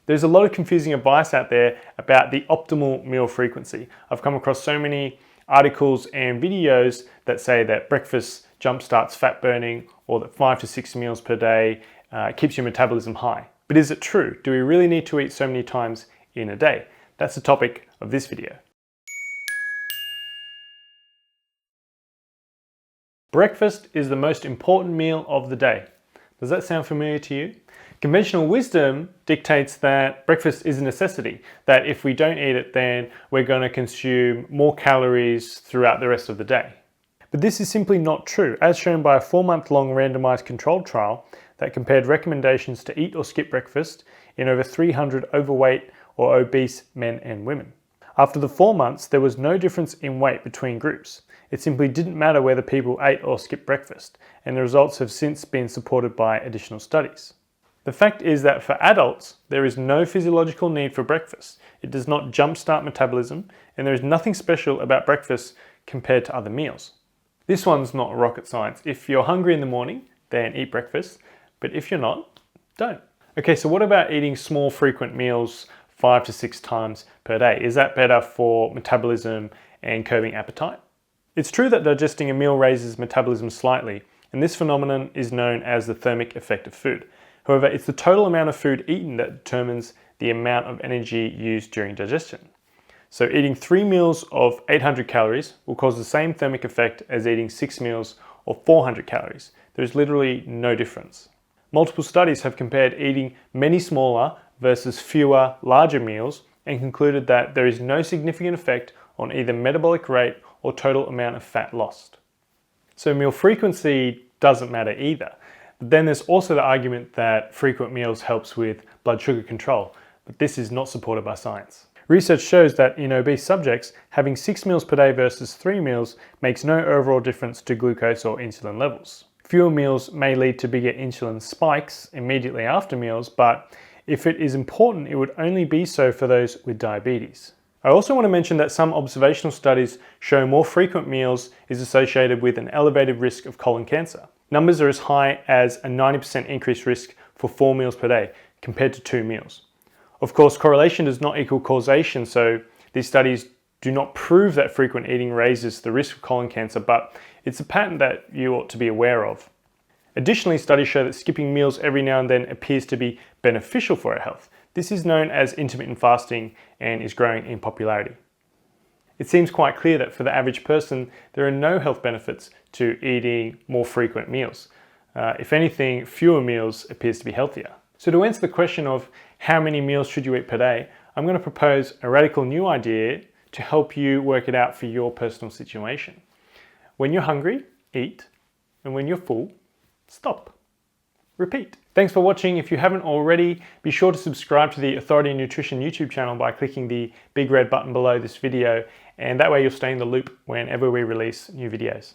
There's a lot of confusing advice out there about the optimal meal frequency. I've come across so many articles and videos that say that breakfast jumpstarts fat burning, or that 5 to 6 meals per day keeps your metabolism high. But is it true? Do we really need to eat so many times in a day? That's the topic of this video. Breakfast is the most important meal of the day. Does that sound familiar to you? Conventional wisdom dictates that breakfast is a necessity, that if we don't eat it, then we're going to consume more calories throughout the rest of the day. But this is simply not true, as shown by a 4-month-long randomized controlled trial that compared recommendations to eat or skip breakfast in over 300 overweight or obese men and women. After the 4 months, there was no difference in weight between groups. It simply didn't matter whether people ate or skipped breakfast, and the results have since been supported by additional studies. The fact is that for adults, there is no physiological need for breakfast. It does not jumpstart metabolism, and there is nothing special about breakfast compared to other meals. This one's not rocket science. If you're hungry in the morning, then eat breakfast, but if you're not, don't. Okay, so what about eating small frequent meals 5 to 6 times per day? Is that better for metabolism and curbing appetite? It's true that digesting a meal raises metabolism slightly, and this phenomenon is known as the thermic effect of food. However, it's the total amount of food eaten that determines the amount of energy used during digestion. So eating 3 meals of 800 calories will cause the same thermic effect as eating 6 meals of 400 calories. There's literally no difference. Multiple studies have compared eating many smaller versus fewer larger meals and concluded that there is no significant effect on either metabolic rate or total amount of fat lost. So meal frequency doesn't matter either. But then there's also the argument that frequent meals helps with blood sugar control, but this is not supported by science. Research shows that in obese subjects, having 6 meals per day versus 3 meals makes no overall difference to glucose or insulin levels. Fewer meals may lead to bigger insulin spikes immediately after meals, but if it is important, it would only be so for those with diabetes. I also want to mention that some observational studies show more frequent meals is associated with an elevated risk of colon cancer. Numbers are as high as a 90% increased risk for 4 meals per day compared to 2 meals. Of course, correlation does not equal causation, so these studies do not prove that frequent eating raises the risk of colon cancer, but it's a pattern that you ought to be aware of. Additionally, studies show that skipping meals every now and then appears to be beneficial for our health. This is known as intermittent fasting and is growing in popularity. It seems quite clear that for the average person, there are no health benefits to eating more frequent meals. If anything, fewer meals appears to be healthier. So to answer the question of how many meals should you eat per day, I'm going to propose a radical new idea to help you work it out for your personal situation. When you're hungry, eat, and when you're full, stop. Repeat. Thanks for watching. If you haven't already, be sure to subscribe to the Authority Nutrition YouTube channel by clicking the big red button below this video, and that way you'll stay in the loop whenever we release new videos.